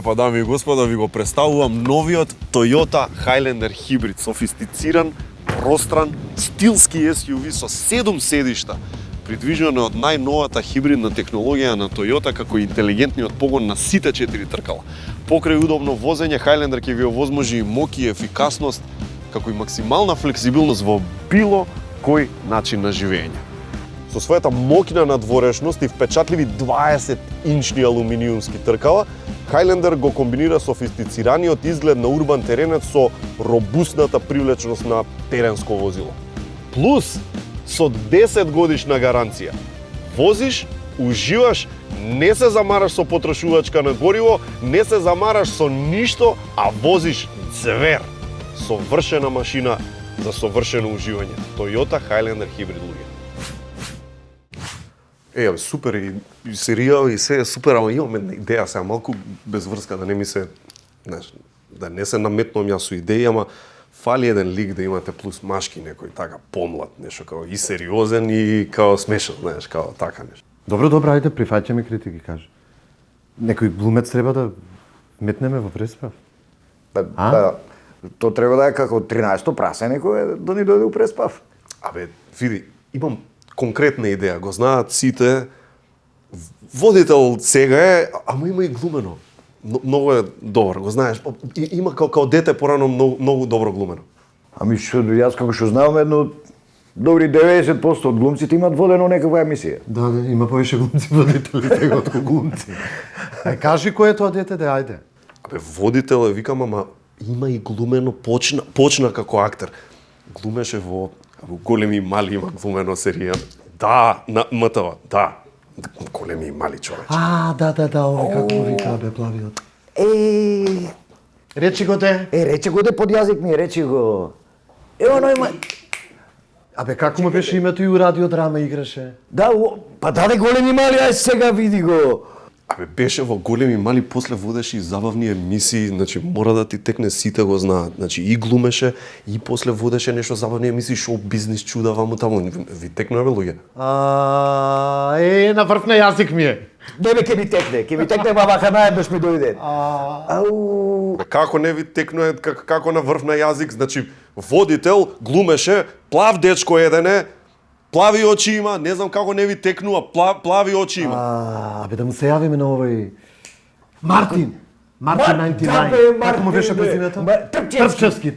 Па, дами и господа, ви го представувам новиот Toyota Highlander Hybrid, софистициран, простран, стилски SUV со 7 седишта, придвижуван од најновата хибридна технологија на Toyota како интелигентниот погон на сите 4 тркала. Покрај удобно возење, Highlander ќе ви овозможи и моки и ефикасност, како и максимална флексибилност во било кој начин на живење. Со својата моќна надворешност и впечатливи 20-инчни алуминиумски тркала, Highlander го комбинира софистицираниот изглед на урбан теренец со робусната привлечност на теренско возило. Плюс, со 10 годишна гаранција. Возиш, уживаш, не се замараш со потрошувачка на гориво, не се замараш со ништо, а возиш звер. Совршена машина за совршено уживање. Toyota Highlander Hybrid, луѓе. Супер и серија и се е супер, ама имам една идеја сега малку без врска, да не ми се, знаеш, да не се наметнувам јас со идеја, ама фали еден лик да имате плюс машки некој така помлад, нешто као и сериозен и као смешен, знаеш, као така нешто. Добро, ајде прифаќаме критики, кажи. Некој глумец треба да метнеме во преспав? Да, то треба да е како 13-то прасе некој да ни дојде у преспав. Види, имам конкретна идеја, го знаат сите. Водител сега е, ама има и глумено. Многу е добар, го знаеш. Има као дете порано многу добро глумено. Ами што, јас како што знам, едно добри 90% од глумците имаат водено некаква емисија. Да, има повеќе глумци водители сега од глумци. Кажи кој е тоа дете, ајде. Водител е, викам, ама има и глумено, почна како актер. Глумеше во Големи и мали, има глумено серија. Да, на МТВ, да. Големи и мали, човече. Да, овој како го вика, плавиот. Речи го те. Речи го те, под јазик ми, речи го. Оно има... Како му беше името и у радиодрама играше? Да, па даде Големи и мали, ај сега види го. Беше во Големи и мали, после водеше и забавни емисии, значи мора да ти текне, сите го знаат. Значи и глумеше, и после водеше нешто забавни емисии, шоу бизнис чуда ваму таму. Ви текнува луѓе? На врв на јазик ми е. Небе, ке ми текне, бабака наеднаш ми дојде. Како не ви текнува, како на врв на јазик, значи водител, глумеше, плав дечко еден е, плави очи има, не знам како не ви текнува, плави очи има. Да му се јавиме на овој... Мартин 99. Како му беше презимето? Трпчевски.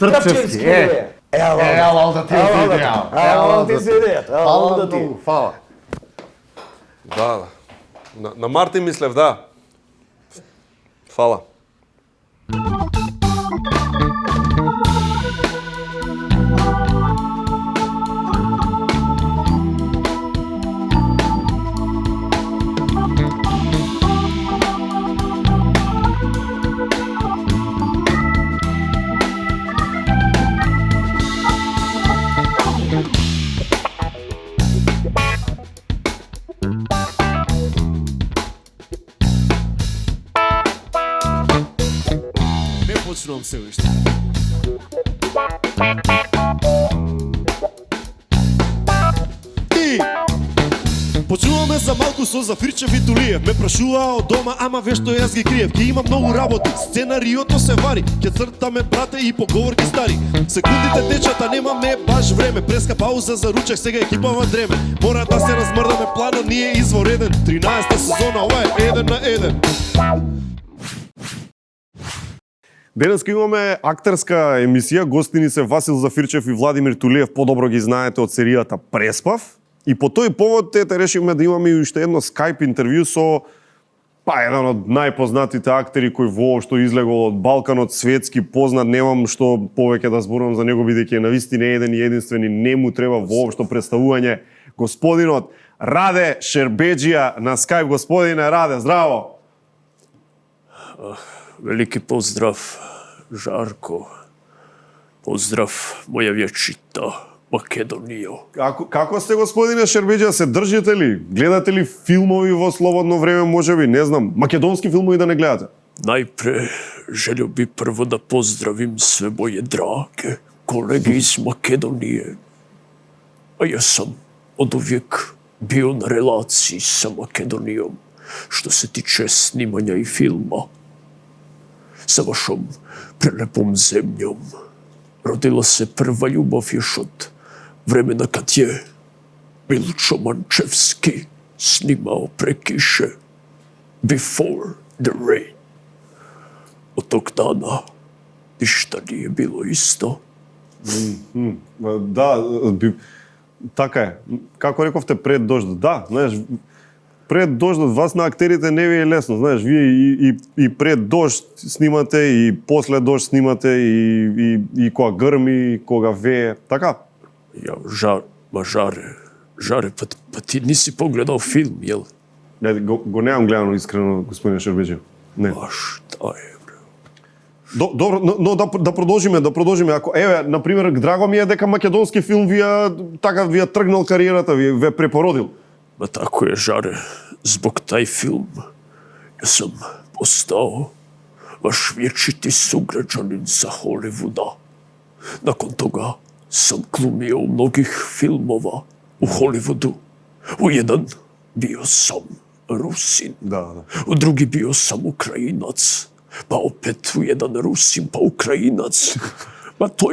Ела да ти видео. Фала. Да. На Мартин мислев, да. Фала. Почнувам се уште. Почуваме за малку со Зафирчев и Тулиев. Ме прашуваа од дома, ама вешто јас ги криев. Ке имам многу работи, сценариото се вари. Ке цртаме, брате, и поговорки стари. Секундите течат, а немаме баш време. Преска пауза за ручек, сега екипава дреме. Мора да се размрдаме, планот ни е извореден. 13-та сезона, ова е 1 на 1. Денеска имаме актерска емисија, гостини се Васил Зафирчев и Владимир Тулиев, подобро ги знаете од серијата Преспав. И по тој повод решивме да имаме и уште едно скајп интервју со еден од најпознатите актери кој воопшто излегол од Балканот, светски познат, немам што повеќе да зборувам за него бидејќи е навистина еден и единствен и не му треба воопшто представување, господинот Раде Шербеџија на скајп. Господине Раде, здраво. Велики поздрав, Жарко. Поздрав, моја вјечита Македонија. Како сте, господине Шербеџија, се држите ли? Гледате ли филмови во слободно време, можеби, не знам, македонски филмови да не гледате? Најпре, желео би прво да поздравим све моје драге колеги из Македонија. А јас сам од увек био на релации sa Македонијом, што се тиче снимања и филма. sa vašom prelepom zemljom. Rodila se prva ljubav još od vremena kad je Milčo Mančevski snimao Prekiše, Before the Rain. Od tog dana ništa nije bilo isto. Да, така е. Како рековте пред дождот. Да, знаеш, пред дождот вас на актерите не ви е лесно, знаеш, вие и пред дожд снимате и после дожд снимате и кога грми, и кога вее, така? Жаре, па ти ниси погледал филм, jel? Не, го немам гледано искрено, господине Шербеджиев. Не. Па шта е, бре? Добро, но да продолжиме. Ако еве, на пример, драго ми е дека македонски филм ви тргнал кариерата, ви препородил. Ма тако е, Жаре. Zbog taj film ja sam postao vaš vječiti sugrađanin sa Hollywooda. Nakon toga sam glumio u mnogih filmova u Hollywoodu. U jedan bio sam Rusin, Da. u drugi bio sam Ukrajinac, pa opet u jedan Rusin, pa Ukrajinac. Ma to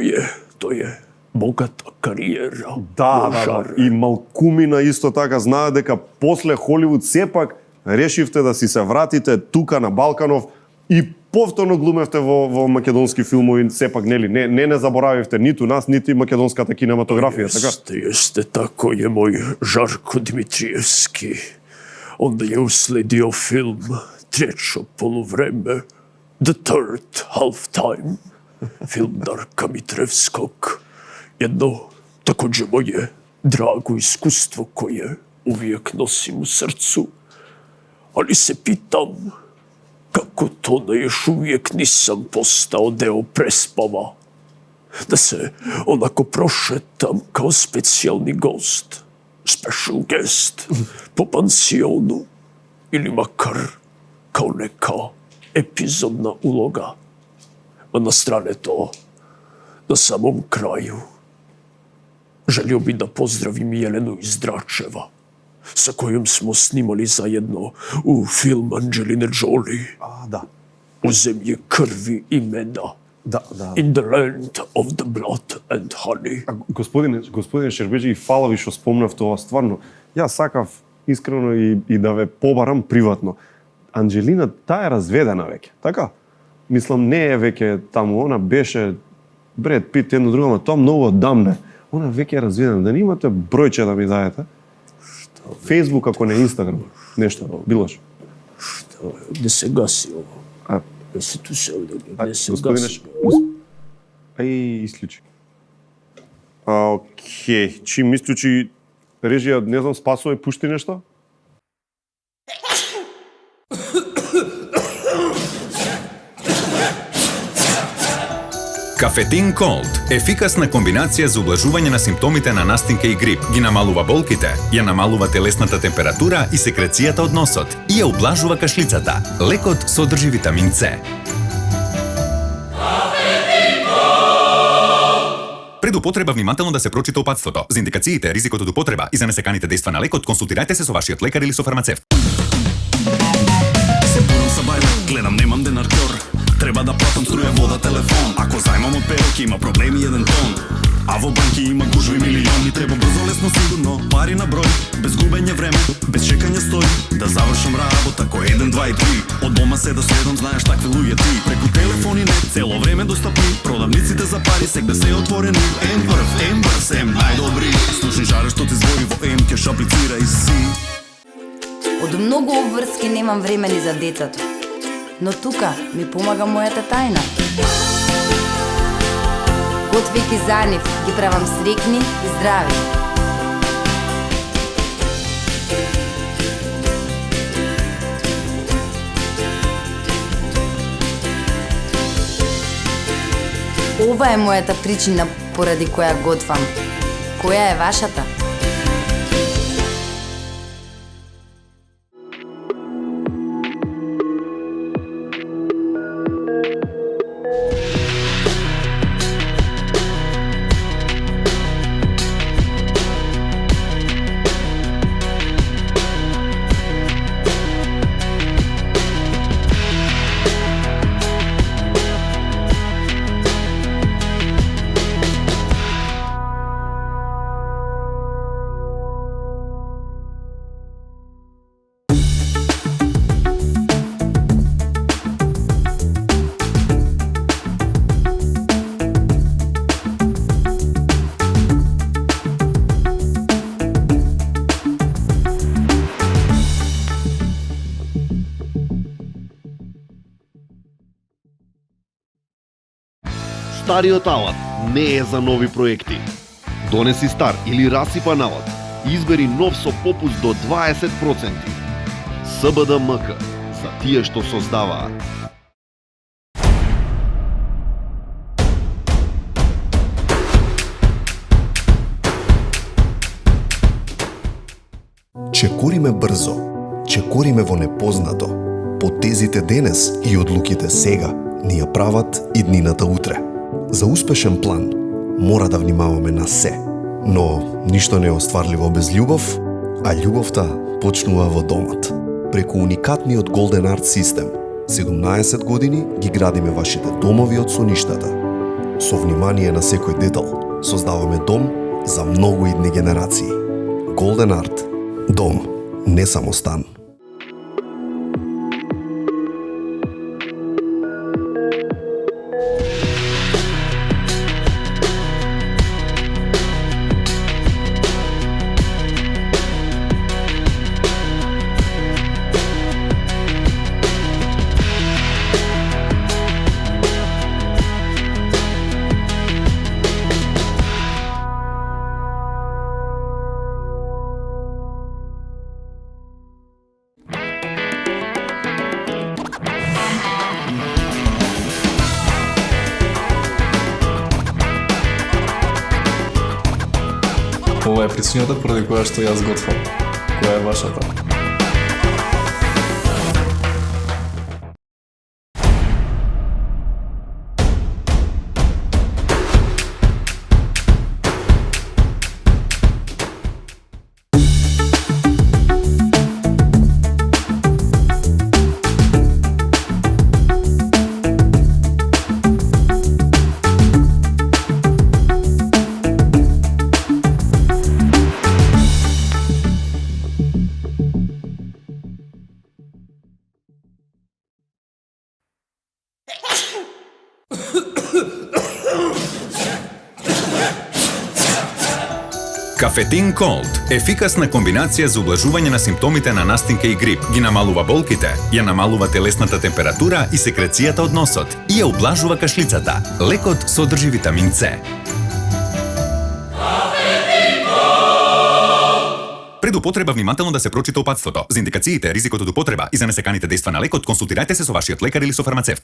je bogata karijera. Да. И Малкумина исто така знае дека после Холивуд сепак решивте да си се вратите тука на Балканов и повторно глумевте во македонски филмови, сепак нели не заборавивте ниту нас, нити македонската кинематографија, така? Jeste, tako je moj Žarko Dmitrijevski. Onda je usledio film Treće poluvreme, The Third Half Time, film Darka Mitrevskog. Jedno također moje drago iskustvo koje uvijek nosim u srcu, ali se pitam kako to da još uvijek nisam postao deo Prespava, da se onako prošetam kao specijalni gost, special guest, po pansionu ili makar kao neka epizodna uloga. A na strane to, na samom kraju, želio bi da pozdravim Jelenu iz Dračeva, sa kojom smo snimali zajedno u film Angeline Jolie. Да. U zemlji krvi i meda. Да. In the land of the blood and honey. Господине Шербеджи, и фала ви што спомнав тоа, стварно. Јас сакав искрено и да ве побарам приватно. Анджелина, таа е разведена веќе, така? Мислам, не е веќе таму, она беше Бред Пит, едно друго, ама тоа многу одамне. Она веќе е разведена. Да не имате бројче да ми даете? Фейсбук, ако не Инстаграм, нешто, билош. Gdje se gasi ovo? А, Jesi tu se ovdje? Gdje se господине gasi? Ај, исклучи. Океј, чим исклучи режија, не знам, спасува и пушти нешто? Кафетин Колд – ефикасна комбинација за ублажување на симптомите на настинка и грип. Ги намалува болките, ја намалува телесната температура и секрецијата од носот и ја ублажува кашлицата. Лекот содржи витамин С. Пред употреба внимателно да се прочита упатството. За индикациите, ризикот од употреба и за несеканите дејства на лекот, консултирајте се со вашиот лекар или со фармацевт. Се бурам са бајле, гледам немам денаркјор. Треба да платам струја, вода, телефон. Ако зајмам од перек има проблеми еден тон. А во банки има гужви милиони. Треба брзо, лесно, сигурно, пари на број. Без губење време, без чекање стои. Да завршам работа кој 1, 2 и 3. Од дома се до 7, знаеш такви луѓе ти. Преку телефони не, цело време достапни. Продавниците за пари сегде се отворени. М брз, М најдобри. Слушни Жаре што ти збори во М, кеш аплицира и си. Од многу обврски немам време ни за децата. Но тука ми помага мојата тајна. Готвејќи за нив, ги правам срекни и здрави. Ова е мојата причина поради која готвам. Која е вашата? стариот алат не е за нови проекти. Донеси стар или расипан алат. Избери нов со попуст до 20%. СБД-МК. За тие што создаваат. Чекориме брзо, чекориме во непознато. Потезите денес и одлуките сега ни ја прават иднината утре. За успешен план мора да внимаваме на се. Но ништо не е остварливо без љубов, а љубовта почнува во домот. Преку уникатниот Golden Art систем, 17 години ги градиме вашите домови од соништата. Со внимание на секој детал, создаваме дом за многу идни генерации. Golden Art. Дом, не само стан. Ова е причината поради која што јас готвам. Која е вашата? Кафетин Колд. Ефикасна комбинација за ублажување на симптомите на настинка и грип. Ги намалува болките, ја намалува телесната температура и секрецијата од носот и ја ублажува кашлицата. Лекот содржи витамин С. Пред употреба внимателно да се прочита упатството. За индикациите, ризикот од употреба и за несеканите дејства на лекот, консултирајте се со вашиот лекар или со фармацевт.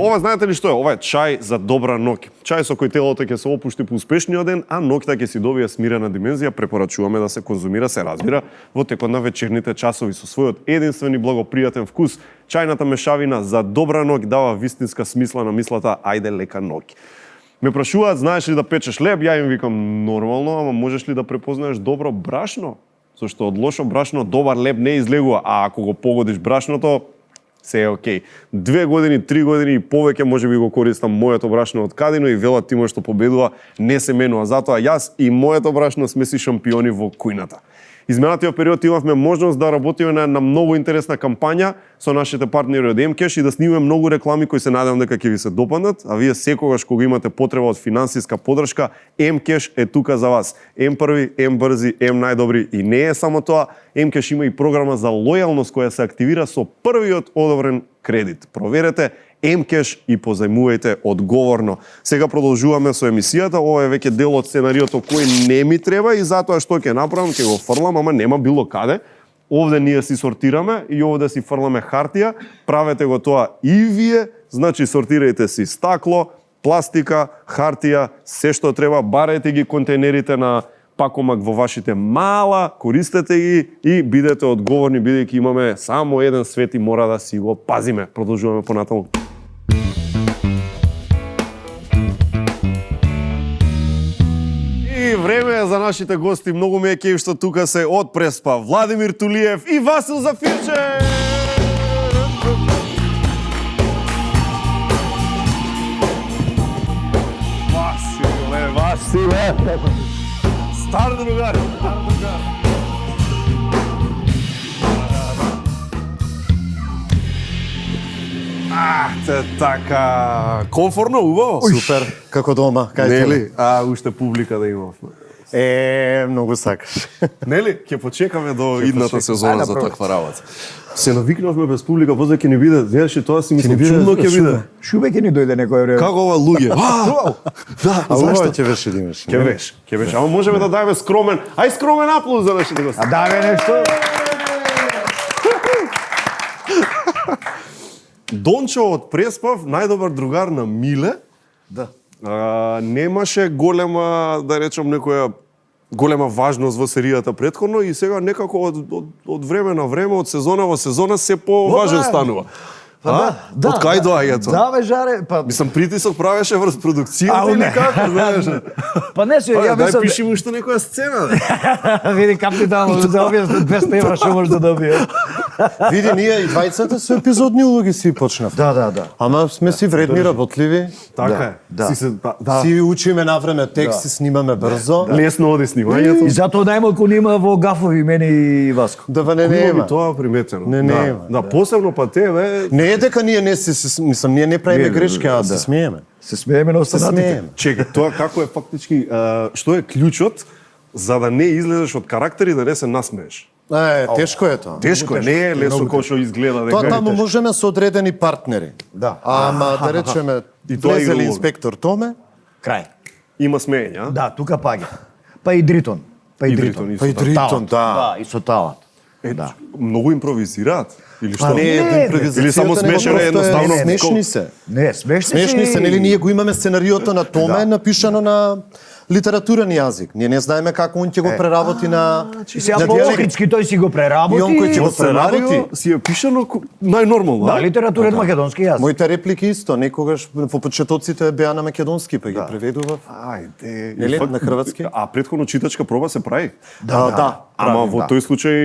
Ова знаете ли што е? Ова е чај за добра ноќ. Чај со кој телото ќе се опушти по успешниот ден, а ноќта ќе си добие смирена димензија. Препорачуваме да се конзумира, се разбира, во текот на вечерните часови со својот единствен и благопријатен вкус. Чајната мешавина за добра ноќ дава вистинска смисла на мислата ајде лека ноќ. Ме прашуваат, знаеш ли да печеш леб? Ја им викам нормално, ама можеш ли да препознаеш добро брашно? Зашто од лошо брашно добар леб не излегува, а ако го погодиш брашното, се е окей. 2 години, 3 години и повеќе може би го користам моето брашно од Кадино и велат тимо што победува не се менува. Затоа јас и моето брашно сме си шампиони во кујната. Изминатиот период имавме можност да работиме на многу интересна кампања со нашите партнери од М-Кеш и да снимаме многу реклами кои се надевам дека ќе ви се допаднат, а вие секогаш кога имате потреба од финансиска поддршка, М-Кеш е тука за вас. М-први, М-брзи, М-најдобри и не е само тоа, М-Кеш има и програма за лојалност која се активира со првиот одобрен кредит. Проверете М-Кеш и позајмувајте одговорно. Сега продолжуваме со емисијата, ова е веќе дел од сценариото кој не ми треба и затоа што ќе направам, ќе го фрлам, ама нема било каде. Овде ние си сортираме и овде си фрламе хартија, правете го тоа и вие, значи сортирајте си стакло, пластика, хартија, се што треба, барајте ги контейнерите на пакомак во вашите мала, користете ги и бидете одговорни, бидејќи имаме само еден свет и мора да си го пазиме. Продолжуваме понатаму. И време е за нашите гости. Многу ме е кеј што тука се од Преспа Владимир Тулиев и Васил Зафирче. Василе. Стар другар. Така, комфорно, убаво. Супер, како дома, кај Нели? тебе. Уште публика да имавме. Многу сакаш. Нели? Ќе почекаме до идната сезона Ајде, за пробај. таква работа. Се навикнавме без публика, после ќе ни биде, знаеш ли, тоа си мислам, биде чудно ќе биде. Шубе ќе ни дојде некој време. Како ова луѓе? Да, А знаеш ова што? ќе беше да имаш. Ќе беше. Ама можеме да дајме скромен, скромен аплауз за нашите гости. А даве нешто? Дончо од Преспав, најдобар другар на Миле. Да. Немаше голема, да речем, некоја голема важност во серијата претходно и сега некако од време на време, од сезона во сезона се поважен станува. Од кај доаѓа тоа? Да, бе, жаре, па... Мислам, притисок правеше врз продукцијата или како, знаеш? Па не се, ја Дај мислам... пиши му што некоја сцена. бе. Види, капитално, за објасни 200 евра што може да добие. Види, ние и двајцата се епизодни улоги си почнав. Да. Ама сме си вредни, работливи. Така е. Да. Си учиме навреме тексти, снимаме брзо. Лесно оди снимањето. И затоа најмалку нема во гафови мене и Васко. Да не Има нема. тоа приметено. Не, Да. нема. Да, посебно па тебе. Не е дека ние не се, мислам, ние не правиме грешки, а се смееме. Се смееме на Се останатите. смееме. Чекај, тоа како е фактички, што е клучот за да не излезеш од карактер и да не се насмееш? Тешко е тоа. Тешко е, не е лесно кој што изгледа Тоа дека. таму можеме со одредени партнери. Да. Ама да речеме, И тоа игра влезели улога. инспектор Томе, Крај. Има смеење, а? Да, тука паѓа. Па и Дритон. И Дритон, и па и со Дритон, да. Да, и со талант. Да. Многу импровизираат или што? Па не е Не, импровизацијата, или само него смешено е просто едноставно. Смешни се. Не, Смешни се, нели ние го имаме сценариото на Томе напишано на литературен јазик. Ние не знаеме како он ќе го преработи на И сега на по дијалект. Охридски тој си го преработи. И он кој ќе го Во сценарио преработи. си е пишано најнормално, Да, а? литературен македонски јазик. Моите реплики исто, некогаш во почетоците беа на македонски, па ги преведував. Ајде. Нели, И факт- на хрватски? А претходно читачка проба се прави. Да. Ама во тој случај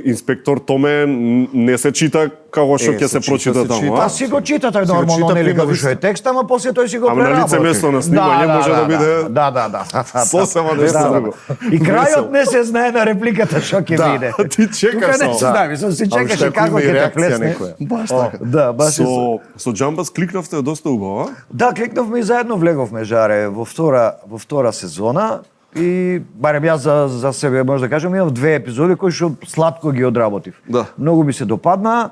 инспектор Томе не се чита како што ќе се прочита таму, Па а? си го чита тој Си го нормално, чита нели прима како што е виста. текст, ама после тој си го Ама на преработи. лице место на снимање може да биде Да. сосема нешто друго. И крајот не се знае на репликата што ќе биде. Ти чекаш Тука не се само. знае, мислам си Ама чекаш што и ако како има и ќе те реакција плесне. некоја? Баш така. Да, баш е. Со Джамбас кликнавте доста убаво, а? Да, кликнавме и заедно влеговме, Жаре, во втора сезона и барем јас за себе може да кажам имав 2 епизоди кои што сладко ги одработив. Да. Многу ми се допадна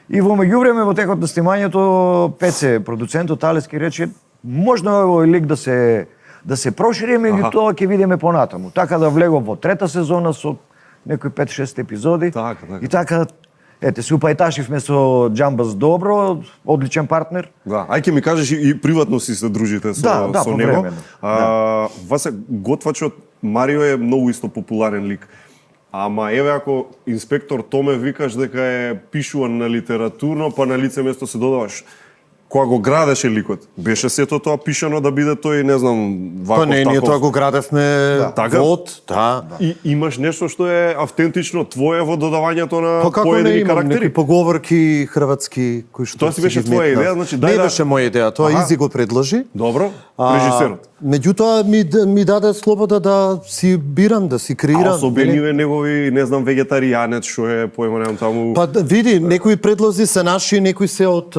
и во меѓувреме во текот на снимањето Пеце, продуцентот Талески рече можно е овој лик да се прошири, меѓутоа ќе видиме понатаму. Така да влегов во 3-та сезона со некои 5-6 епизоди. Така. И така ете се упајташивме со Джамбас добро, одличен партнер. Да, ај ќе ми кажеш и приватно си се дружите со Да, со него. повремено. Васе готвачот Марио е многу исто популарен лик. Ама еве ако инспектор Томе викаш дека е пишуван на литературно, па на лице место се додаваш. Кога го градеше ликот, беше сето тоа пишано да биде тој, не знам, ваков, Па не, ние таков. тоа го градевме Така? вод, да. И имаш нешто што е автентично твое во додавањето на Па како не поедини имам карактери? некои поговорки хрватски кои што Тоа си беше ги твоја вметнав. идеја, значи, дај не да- беше моја идеја, тоа Аха. Изи го предложи. Добро, режисерот. Меѓутоа ми даде слобода да си бирам, да си А креирам. особено негови, не знам, вегетаријанец, што е појма таму. Па да, види, некои предлози се наши, некои се од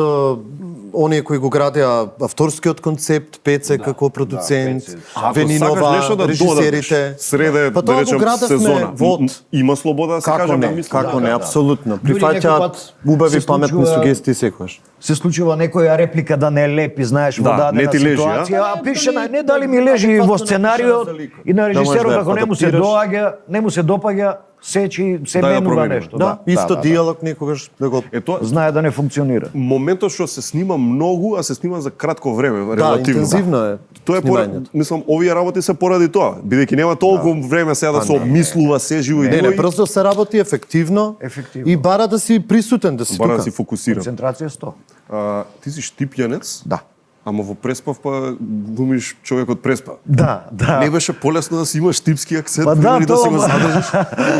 оние кои го градеа авторскиот концепт, Пеце како продуцент, Ако Венинова, сакаш нешто да режисерите. додадеш среде, Па да тоа го речем, градевме сезона, вод. има слобода да се Како каже да не, мисли. како не, апсолутно. Дури некој Прифаќаат пат убави се паметни случува- сугестии секогаш. Се случува некоја реплика да не лепи, знаеш, во Да, дадена не ти лежи, ситуација, а пише не дали ми лежи во сценариот и на режисерот можеш да ако не му се адаптираш. доаѓа, не му се допаѓа, сечи, се Дај да менува промениме. нешто. Да, исто диалог некогаш да го Тоа Знае да не функционира. моментот што се снима многу, а се снима за кратко време, релативно. интензивно е Тоа е снимањето. мислам, овие работи се поради тоа, бидејќи нема толку време сега да се обмислува се живо и Не, друго. брзо се работи ефективно, Ефективно. и бара да си присутен, да си Бара да тука. си фокусиран. Концентрација 100. Ти си штипјанец, Да. ама во Преспав па глумиш човек од Преспав. Да. Не беше полесно да си имаш типски акцент, Па да, и да си го тоа. задржиш?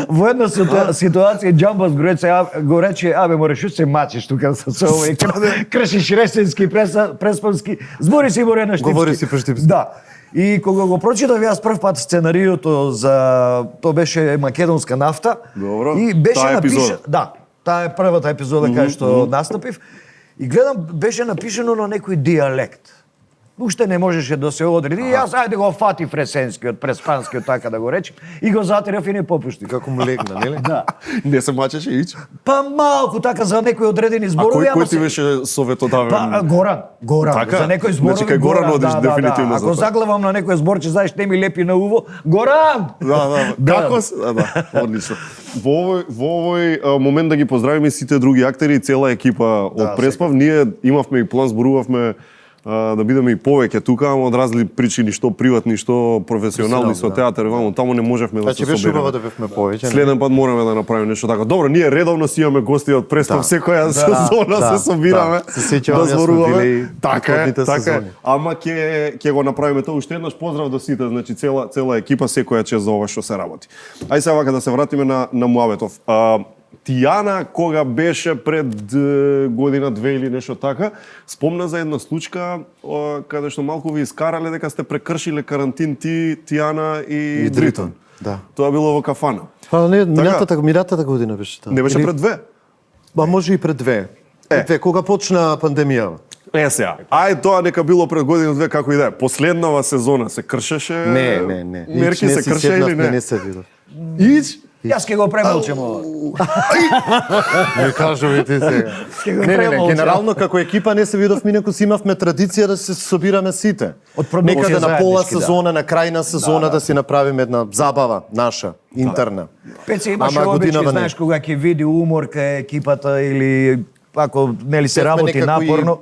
Во една ситуација Джамбас го рече, абе мораш се мачиш тука со овој кршиш ресенски, преспански, збори си море на штипски. Говори си по-штипски. Да. И кога го прочитав јас прв пат сценариото за тоа беше македонска нафта. Добро. И беше Таа епизода. напишано, да, таа е првата епизода кај што настапив. И гледам беше напишано на некој дијалект. уште не можеше да се одреди. И јас ајде го фати Фресенскиот, Преспанскиот, така да го речем, и го затерав и не попушти. Како му легна, нели? Да. Не се мачеше ич? Па малку така за некои одредени А зборови, кој ти беше советодавен? Па Горан, Така? за некој зборови Значи, кај Горан одиш дефинитивно за Ако тоа. заглавам на некој зборче, знаеш, не ми лепи на уво, Горан! Како се? Да, одлично. Во овој момент да ги поздравиме сите други актери и цела екипа од Преспав. Ние имавме и план, зборувавме да бидеме и повеќе тука, ама од разли причини, што приватни, што професионални, со театар, вамо таму не можевме да се Значи беше убаво собереме. да бевме повеќе. Следен пат мораме да направиме нешто така. Добро, ние редовно си имаме гости од Преспав, секоја сезона се собираме. Се сеќавам, јас сме били предходните сезони. Ама ќе го направиме тоа уште еднаш. Поздрав до сите, значи цела екипа, секоја чест за ова што се работи. Ај сега вака да се вратиме на муабетов. Тијана, кога беше пред година, две или нешто така, спомна за една случка каде што малку ви искарале дека сте прекршиле карантин Тијана и Дритон. Да. Тоа било во кафана. Па не, минатата година беше тоа. Не беше пред две? Ба може и пред две. Пред две, кога почна пандемијава. Сега, ај тоа нека било пред година две, како и да е. Последнава сезона се кршеше. Не. Мерки се крше или не? Не се видов. Ич? Јас ќе го премолчам ова. Не кажувате сега. Не, генерално како екипа не се видовме, инаку си имавме традиција да се собираме сите. Од промоција Некаде на пола заеднички, да. сезона, на крај на сезона да си направиме една забава наша, интерна. Пеце имаше Ама обичај, годинава не. знаеш, кога ќе види умор кај екипата или ако нели се работи напорно.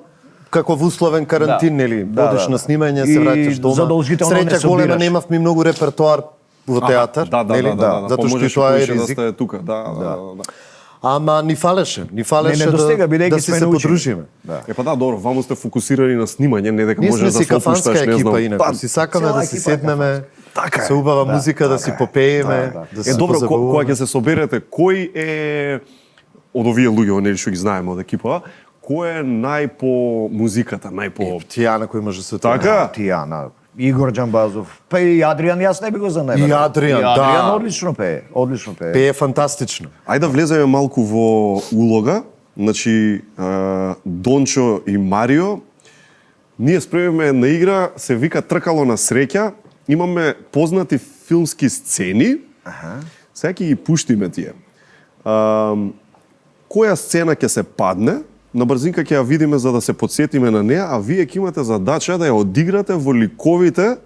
Како во условен карантин, нели? Одиш на снимање, се И враќаш дома. задолжително не Среќа голема собираш. немавме многу репертоар во театар, нели? Затоа што и тоа е да ризик. сте тука, да. Ама ни фалеше Не достига, бидејќи да си сме се научени. подружиме. Е па да, добро, ваму сте фокусирани на снимање, не дека Ние можеш сме да си кафанска слушаш, не знам. екипа инаку. Си сакаме Цела да си екипа е седнеме, Така е. се убава музика, да си попееме, да се Добро, позабавуваме. кога ќе се соберете, кој е од овие луѓе, нели што ги знаеме од екипа, кој е најпо музиката, најпо Тијана кој може се така? Тијана, Игор Џамбазов, па и Адриан, јас не би го занемарил. И Адриан, да. Адриан одлично пее. Пее фантастично. Ајде да влеземе малку во улога. Значи, Дончо и Марио, ние спремиме една игра, се вика Тркало на среќа. Имаме познати филмски сцени. Сега ќе ги пуштиме тие. Која сцена ќе се падне, на брзинка ќе ја видиме за да се подсетиме на неа, а вие ќе имате задача да ја одиграте во ликовите,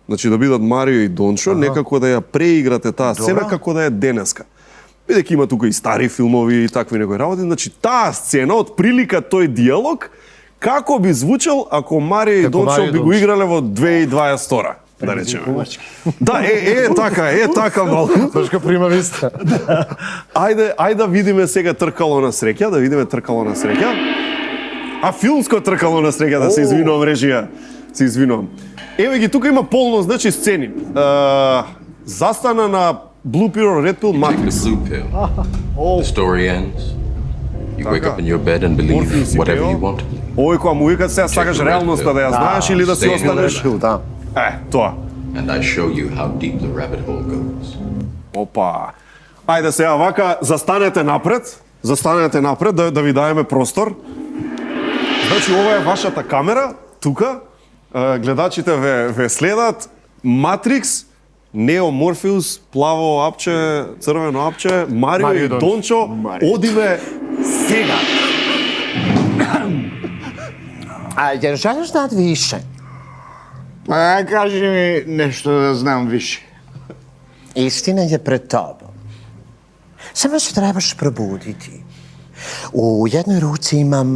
значи да бидат Марио и Дончо, некако да ја преиграте таа сцена како да е денеска. Бидејќи има тука и стари филмови и такви некои работи, значи таа сцена од прилика тој диалог како би звучел ако Марио и Како Дончо Марио и би го Дончо. играле во 2022, да речеме. Да, така малку. Башка прима виста. Ајде да видиме сега Тркало на среќа, да видиме Тркало на среќа. А филмско Тркало на среќа, да се извинувам режија. Се извинувам. Еве ги тука има полно, значи сцени. Застана на Blue Pill or Red Pill Take the Matrix. blue pill. The story ends. You wake up in your bed and believe Morpheus и whatever Neo. you want to believe. Овој која му викат сега сакаш реалноста да ја знаеш или да си Stay in останеш. the Да. Тоа. And I show you how deep the rabbit hole goes. Опа. Ајде сега вака, застанете напред да ви даеме простор. Значи ова е вашата камера, тука. Гледачите ве следат. Матрикс, Нео, Морфеус, плаво апче, црвено апче, Марио и Дончо. Одиме сега. Ајде, želiš znat više? Па кажи ми нешто да знам више. Istina je pred tobom. Samo se trebaš probuditi. U jednoj ruci imam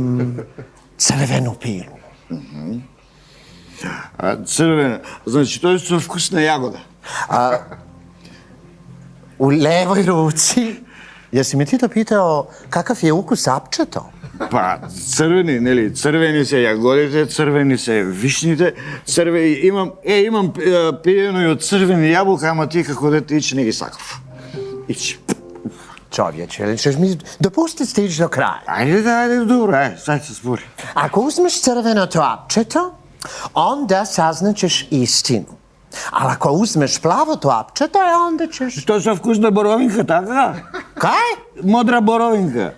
crvenu pilu. Црвена, значи тој со вкус на јагода. U levoj ruci, jesi mi ti to pitao kakav je ukus apčeto? Па, црвени, нели, црвени се јагодите, црвени се вишните, имам пиено и од црвени јаболка, ама ти како дете ич не ги сакав. Ич. Čovječe, ćeš mi dopustiti stići do kraja? Ајде, добро, сај се спори. Ako uzmeš crveno to apčeto, onda saznaćeš istinu. Ali ako uzmeš plavo to apčeto, onda ćeš... Тоа со вкус на боровинка, така? Kaj? Модра боровинка.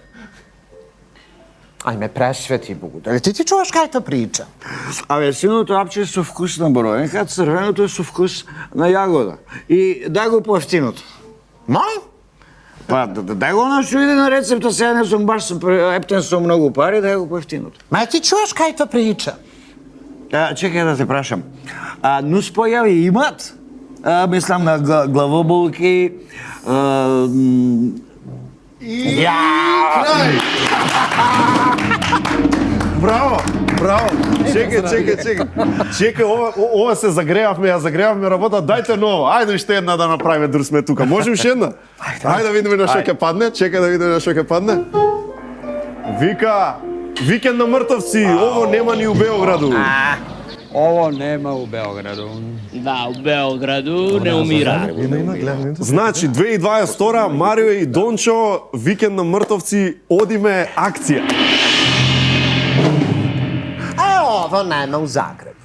Ajme, presveti Bogu. Дали ти чуваш кај то прича? Абе, синото апче е со вкус на боровинка, црвеното е со вкус на јагода. И дај го поевтиното. Молим? Па, дај го оно што иде на рецепта, сега не сум баш ептен со многу пари, дај го поевтиното. Ма ти чуваш кај то прича? Чекај да те прашам. Нус појави имат? Мислам на главоболки, Браво, браво. Чекај, ова се загреавме, ја загреавме работа, дајте ново. Ајде уште една да направиме, дур сме тука. Може уште една? Ајде да видиме на што ќе падне. Чекај да видиме на што ќе падне. Вика, викенд на мртовци, ово нема ни у Београду. Ovo nema u Beogradu. Da, u Beogradu ne umira. Значи, 2022 Марио и Дончо, викенд на мртовци, одиме акција. Ovo nema u Zagrebu.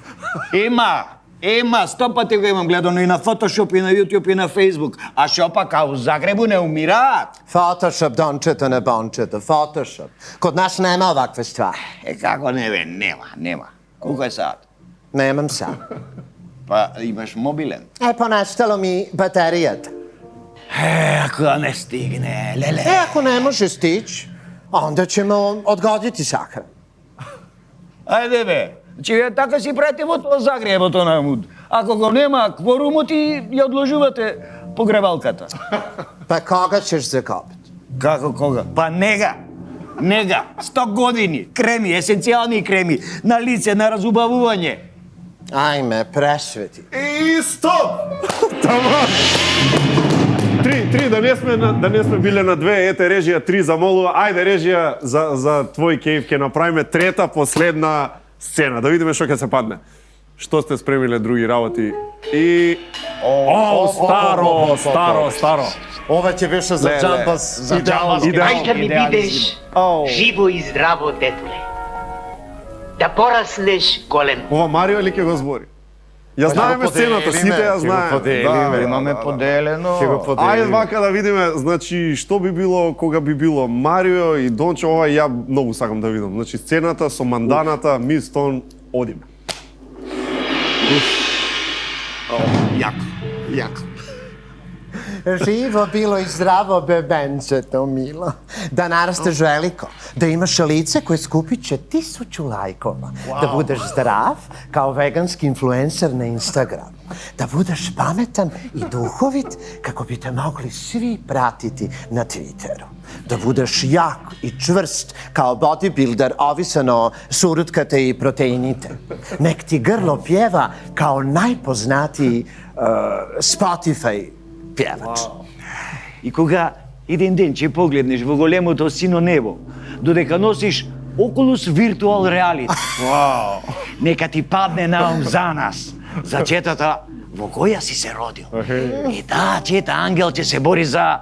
Има, 100 пати го имам гледано и на Photoshop, и на YouTube, и на Facebook. А шо пака у Загребу не умираат? Photoshop, Dončeto, ne Bončeto, Photoshop. Kod nas nema ovakve stvari. Како не бе, нема. Колко е сад? Nemam sad. Па имаш мобилен. Ponestalo mi baterijata. Ако не стигне, леле. Ako ne može stići, onda ćemo odgoditi sahranu. Ајде бе, че така си правите во тоа Загребото на муд. Ако го нема кворумот и ја одложувате погребалката. Pa koga ćeš zakopati? Како кога? Па нега. 100 години, креми, есенцијални креми, на лице, на разубавување. Ajme, presveti. И стоп! Таман! Три, да не сме биле на две, ете режија 3 замолува. Ајде режија за твој кејф ќе направиме трета последна сцена. Да видиме што ќе се падне. Што сте спремиле други работи? И старо. Ова ќе беше за джамбас, за джамбас. Ајде ми бидеш живо и здраво, детуле. Да пораснеш голем. Ова Марио ли ќе го збори? Ја знаеме сцената, сите ја знаеме. Имаме поделено. Ајде вака да видиме, значи, што би било кога би било Марио и Дончо, ова ја многу сакам да видам. Значи, сцената со манданата, Мис Тон, одиме. Јако. Živo bilo i zdravo, bebenčeto milo. Da narasteš veliko, da imaš lice koje skupit će 1000 lajkova. Da budeš zdrav kao veganski influencer na Instagramu. Da budeš pametan i duhovit kako bi te mogli svi pratiti na Twitteru. Da budeš jak i čvrst kao bodybuilder ovisan o surutkate i proteinite. Nek ti grlo pjeva kao najpoznatiji Spotify pjevač. И кога еден ден ќе погледнеш во големото сино небо, додека носиш Oculus Virtual Reality, нека ти падне на ум за нас, за четата во која си се родил. И да, чета ангел ќе се бори за...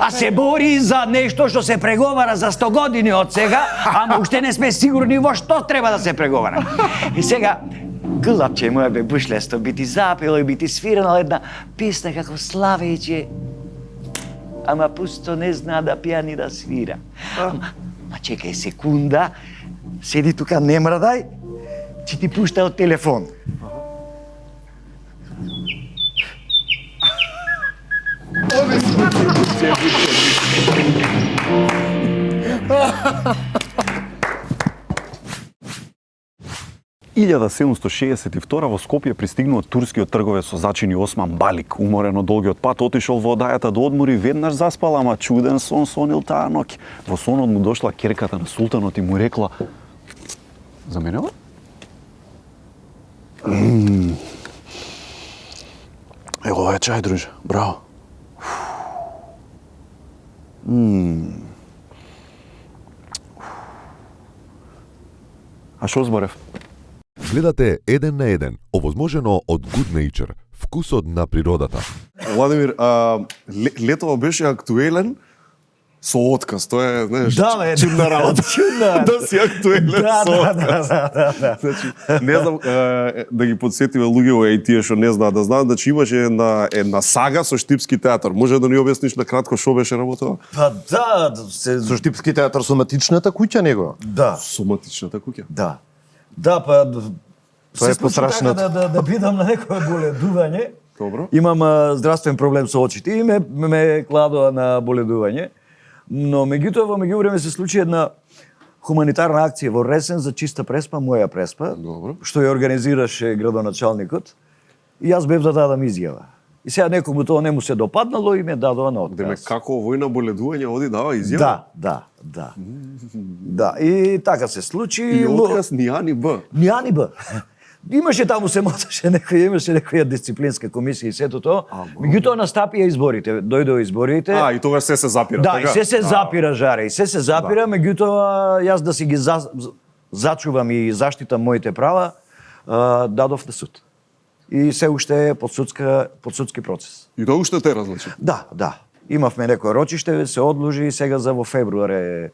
А се бори за нешто што се преговара за 100 години од сега, ама уште не сме сигурни во што треба да се преговара. И сега, гълъбче моя бе бушлесто, би ти запело и би ти свирала една песна како Славејче, ама пусто не зна да пија ни да свира. Ма чекај секунда, седи тука, не мрадај, ќе ти пушта од телефон. В 1762 во Скопје пристигнува турскиот трговец со зачини Осман Балик. Уморен од долгиот пат, отишол во одајата да одмори, веднаш заспал, ама чуден сон сонил таа ноќ. Во сонот му дошла керката на султанот и му рекла: "За мене ова?" Ево, ова е чај, друже. Браво. А шо зборев? Гледате Еден на еден, овозможено од Good Nature, вкусот на природата. Владимир, летово беше актуелен Со отказ, тоа е, знаеш, Да, бе, чудна работа. Чудна. Да си актуелен со отказ. Да. Значи, не знам, да ги подсетиме луѓето и тие што не знаат да знаат, значи имаше една сага со Штипски театар. Може да ни објасниш на кратко што беше работа? Па да, Со Штипски театар со матичната куќа него. Да. Со матичната куќа. Да. Да, па Тоа е се случи така пострашното. да бидам на некое боледување. Добро. Имам здравствен проблем со очите и ме кладоа на боледување. Но меѓутоа во меѓувреме се случи една хуманитарна акција во Ресен за чиста преспа, моја преспа, Добро. што ја организираше градоначалникот. И јас бев да дадам изјава. И сега некому тоа не му се допаднало и ме дадоа на отказ. Деме како војна боледување оди дава изјава? Да. Да, и така се случи. И отказ ни А ни Б. Ни А ни Б. Имаше таму се моташе имаше некоја дисциплинска комисија и сето тоа. Меѓутоа настапија изборите, дојдоа изборите. И тогаш се запира, да, така? Да, и се запира, жаре, и се запира, меѓутоа јас да си ги зачувам и заштитам моите права, дадов на суд. И се уште е под судски процес. И тоа уште тера, значи? Да. Имавме некое рочиште, се одложи и сега за во февруар е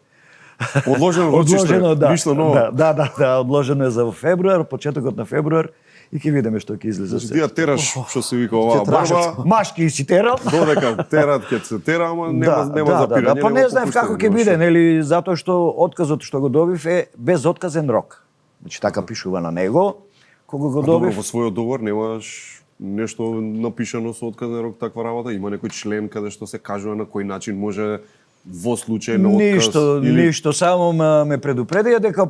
Одложено рочиште, ништо ново. Да, одложено е за во февруар, почетокот на февруар и ќе видиме што ќе излезе. Значи ти ја тераш, што се вика оваа борба. Машки си терал. Додека терат ќе се тера, ама нема запирање. Да, па не знаев како ќе биде, нели, затоа што отказот што го добив е без отказен рок. Значи така пишува на него. Кога го добив. Во својот договор немаш нешто напишано со отказен рок, таква работа? Има некој член каде што се кажува на кој начин може во случај на отказ? Ништо, само ме предупредија дека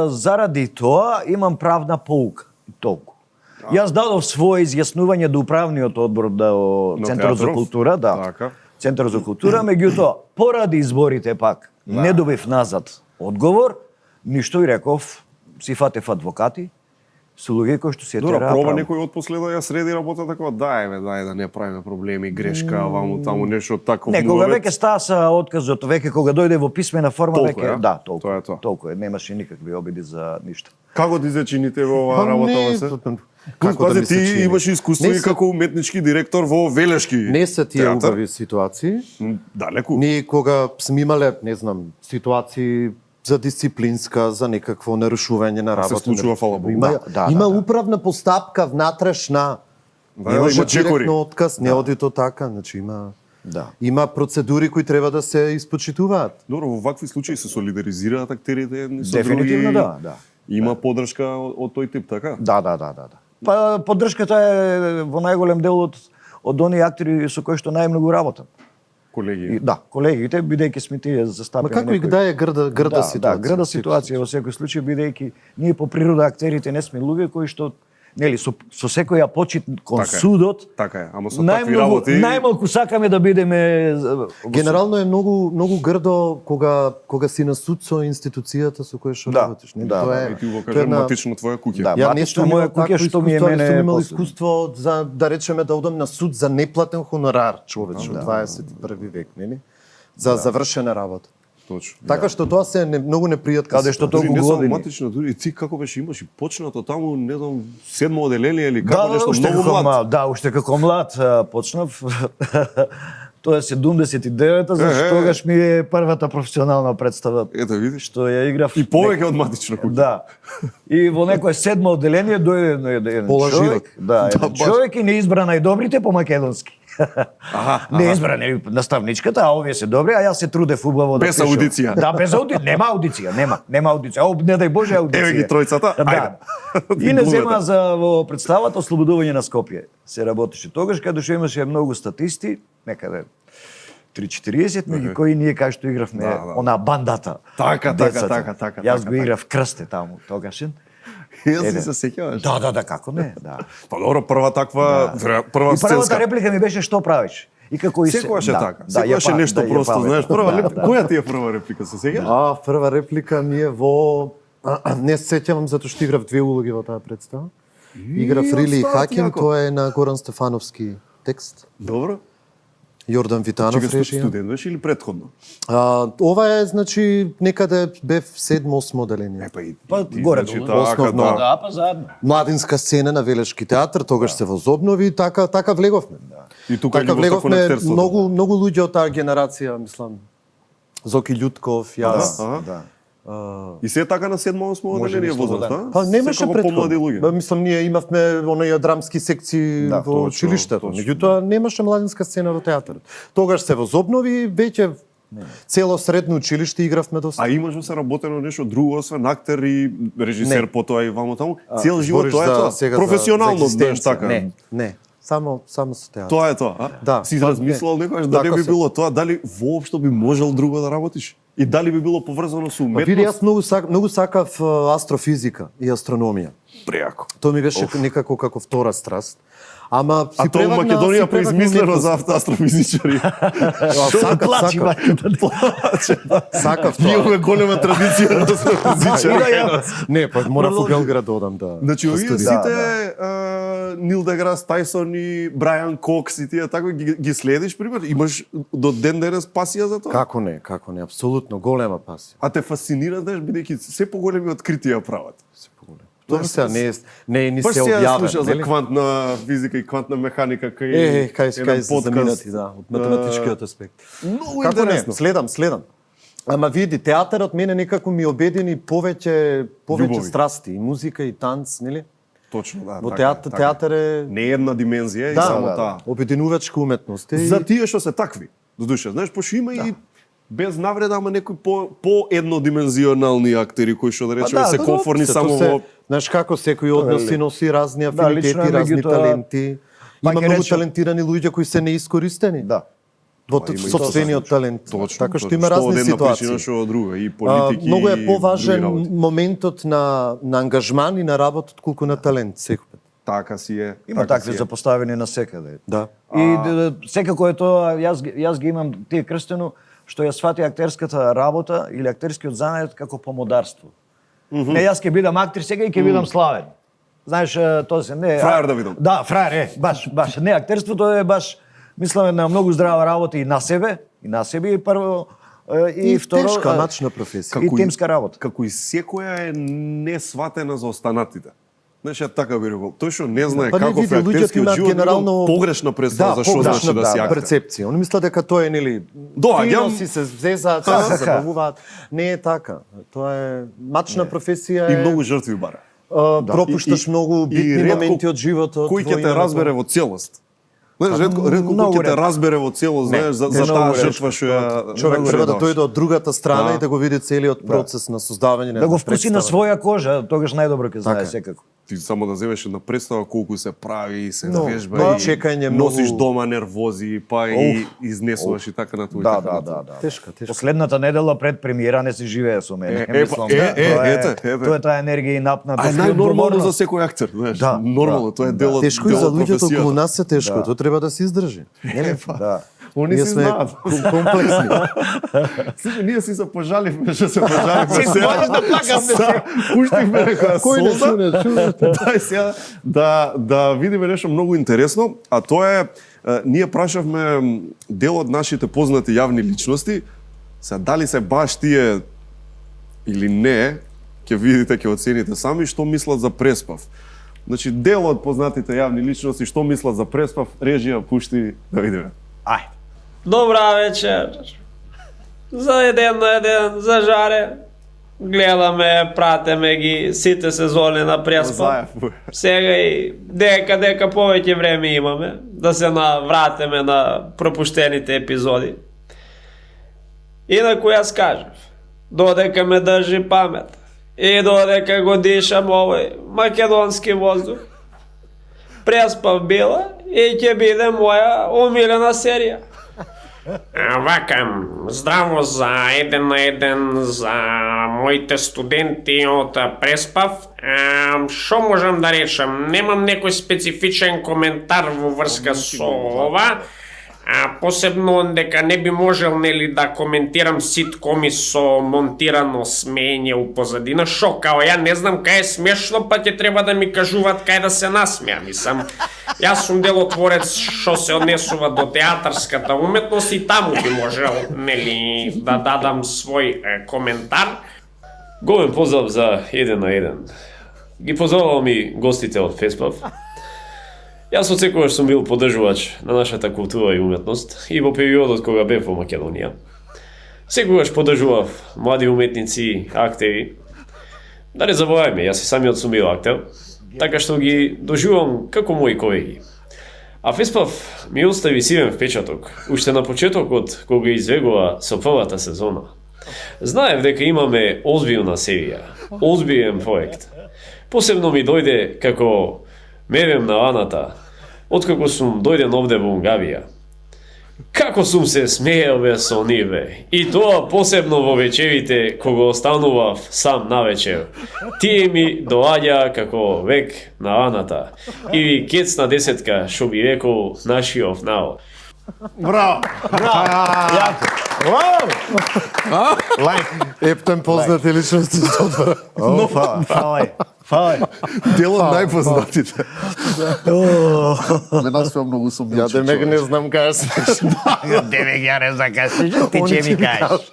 заради тоа имам правна поука. Толку. Јас дадов свое изјаснување до управниот одбор до Центарот за култура, Центарот за култура, меѓутоа поради изборите пак не добив назад одговор, ништо и реков си фатев адвокати. Со луѓе кои што се тераа. Проба некој од после да ја среди работа така, дај да не правиме проблеми, грешка, ваму таму нешто таков. Кога веќе става са отказот, веќе кога дојде во писмена форма, веќе толку е, немаше никакви обиди за ништо. Како ти се чините во оваа работа? Како да ти имаш искуство и како уметнички директор во Велешки. Не се тие убави ситуации. Далеку. Ние кога сме имале, не знам, ситуации за дисциплинска, за некакво нарушување на работа. Се случува, фала Богу. Има управна постапка внатрешна. Не може директно отказ, не оди то така, значи има има процедури кои треба да се испочитуваат. Добро, во вакви случаи се солидаризираат актерите со дефинитивно други. Има поддршка од тој тип, така? Да. Па поддршката е во најголем дел од оние актери со кои што најмногу работам. Колеги. Колегите, бидејќи сме тие застапени. Ма како и каде е грда ситуација? Да, грда ситуација во секој случај, бидејќи ние по природа актерите не сме луѓе кои што нели со секоја почит кон судот. Така е, ама со такви работи најмалку сакаме да бидеме. Генерално е многу грдо кога си на суд со институцијата со која што работиш. Тоа е. Ти го кажеш матично твоја куќа. Ја нешто моја куќа што ми е мене. Сум имал искуство за да речеме да одам на суд за неплатен хонорар, човече, од 21 век, нели? За завршена работа. Точно. Така што тоа се многу непријатно. Каде што толку години. Матично, дури ти како беше имаш и почнато таму, не знам, 7 оделение или како нешто многу млад. Да, уште како млад почнав. Тоа е 79-та, зашто тогаш ми е првата професионална представа. Ето видиш, што ја играв. И повеќе од матично куќа. Да. И во некое 7-о оделение дојде еден човек, еден човек и не избра најдобрите по македонски. Не избра наставничката, а овие се добри, а јас се трудев убаво да пишам. Без аудиција. Да, без аудиција. Нема аудиција, нема аудиција. Не дај Боже аудиција. Еве ги тројцата. Да. И не зема за во представата Ослободување на Скопје. Се работеше тогаш каде што имаше многу статисти, некаде 3-40, меѓу кои ние кај што игравме она бандата. Така. Јас го играв Крсте таму тогашен. Јас се сеќаваш. Да, како не, да. Па добро, прва таква, прва сценска. И првата реплика ми беше што правиш? И како и се. Секогаш е така. Секогаш е нешто просто, знаеш, која ти е прва реплика, се сеќаваш? Прва реплика ми е во не се сеќавам затоа што играв две улоги во таа представа. Играв Рили и Хаким, тоа е на Горан Стефановски текст. Добро. Јордан Витанов режија. Студент беше или претходно? Ова е, значи, некаде бев 7-8 оделение. Па горе основно. Да, па заедно. Младинска сцена на Велешки театар, тогаш се возобнови, така влеговме. И тука така влеговме многу луѓе од таа генерација, мислам. Зоки Љутков, јас. Да. И се така на 7-8 одделение возраст, да? Па немаше помлади луѓе. Мислам, ние имавме оние драмски секции во училиштето. Меѓутоа, немаше младинска сцена во театарот. Тогаш се возобнови, веќе цело средно училиште игравме доста. А имаш се работено нешто друго, освен актер и режисер, потоа и вамо таму? Цел живот тоа е тоа? Професионално, знаеш така? Не. Само со театар. Тоа е тоа, а? Да. Си размислувал некогаш да не би било тоа, дали воопшто би можел друго да работиш? И дали би било поврзано со уметност? Види, јас многу сакав астрофизика и астрономија. Преако. Тоа ми беше некако како втора страст. Ама а тоа во Македонија поизмислено за астрофизичари. Сакав тоа. Ние имаме голема традиција на астрофизичари. Не, па мора во Белград да одам да. Значи овие сите Нил Деграс Тајсон и Брајан Кокс и тие така ги следиш пример? Имаш до ден денес пасија за тоа? Како не, апсолутно голема пасија. А те фасцинира, знаеш, бидејќи се поголеми откритија прават. Тоа се не се се објавено. Слушал за квантна физика и квантна механика кај се заминати, да, од математичкиот аспект. Многу Како интересно. Не? Следам. Ама види, театарот мене некако ми обедини повеќе страсти, и музика и танц, нели? Точно, да. Во театар е не една димензија и само таа. Обединувачка уметност. За тие што се такви. Додуше, знаеш, пошто има и без навреда, ама некои по еднодимензионални актери кои што да речеме се комфорни само во. Знаеш како секој од нас си носи разни афинитети, разни таленти. Има многу талентирани луѓе кои се неискористени. Да. Во сопствениот талент. Така што има разни ситуации. Што друга и политики. Многу е поважен моментот на ангажман и на работа колку на талент секој. Така си е. Има такви запоставени на секаде. Да. И секако е тоа, јас ги имам тие крстено што ја свати актерската работа или актерскиот занает како помодарство. Не, јас ќе бидам актер сега и ќе бидам славен. Знаеш, тоа се не... Фраер да видам. Да, фраер, баш. Не, актерството е баш, мислам, на многу здрава работа и на себе и прво, и второ... Тешка, мачна професија. И тимска работа. Како и секоја е несватена за останатите. Знаеш, ја така би рекол. Тој што не знае како е актерскиот живот, генерално погрешна представа за што значи да си актер. Перцепција. Они мислат дека тоа е нели доаѓам си се зезаат, се забавуваат. Не е така. Тоа е мачна професија и многу жртви бара. Пропушташ многу битни моменти од животот. Кој ќе те разбере во целост? Знаеш, ретко кој ќе те разбере во целост, знаеш, за таа жртва што ја... Човек треба да дојде од другата страна и да го види целиот процес на создавање на да го вкуси на своја кожа, тогаш најдобро ќе знае секако. Ти само да земеш една представа колку се прави, се вежба, чекање, носиш дома нервози, па и изнесуваш и така на тоа. Да. Тешка. Последната недела пред премиера не се живее со мене. Тоа е таа енергија и напната. А најнормално за секој актер, знаеш. Нормално, тоа е дел од тешко и за луѓето околу нас е тешко, тоа треба да се издржи. Да. Они се знаат. Комплексни. Слушај, ние си се пожаливме, што се пожаливме. Си можеш да плакам. Пуштивме некоја Кој не чуне? Дај сега да видиме нешто многу интересно, а тоа е, ние прашавме дел од нашите познати јавни личности, се дали се баш тие или не, ќе видите, ќе оцените сами што мислат за Преспав. Значи, дел од познатите јавни личности што мислат за Преспав, режија пушти да видиме. Ајде. Добра вечер. За еден на еден, за жаре. Гледаме, пратеме ги сите сезони на Преспав. Сега и дека повеќе време имаме да се навратиме на пропуштените епизоди. Инаку јас кажав, додека ме држи памет и додека го дишам овој македонски воздух, Преспав била и ќе биде моја омилена серија. Вакам, здраво за еден на еден за моите студенти од Преспав. Шо можам да речам? Немам некој специфичен коментар во врска со ова. Посебно дека не би можел нели да коментирам ситкоми со монтирано смење у позадина. Шо, као ја не знам кај е смешно, па ќе треба да ми кажуваат кај да се насмеа. Мислам, јас сум делотворец што се однесува до театарската уметност и таму би можел нели да дадам свој коментар. Голем поздрав за еден на еден. Ги поздравувам и гостите од Преспав. Јас од секогаш сум бил поддржувач на нашата култура и уметност и во периодот кога бев во Македонија. Секогаш поддржував млади уметници, актери. Да не забораваме, јас и самиот сум бил актер, така што ги доживам како мои колеги. А Феспав ми остави силен впечаток, уште на почетокот кога извегува со првата сезона. Знаев дека имаме озбилна серија, озбилен проект. Посебно ми дојде како мерем на раната, откако сум дојден овде во Унгарија. Како сум се смеел бе со ниве, и тоа посебно во вечерите кога останував сам навечер. Тие ми доаѓа како век на раната, или кецна десетка, што би рекол нашиот народ. Браво! Јако! Лайк! Ептен познати личности од одбора. Фалај. Дел од најпознатите. Мене све многу сум бил. Ја демек не знам кај смешно. Демек ја не знам кај смешно, ти ќе ми кажеш.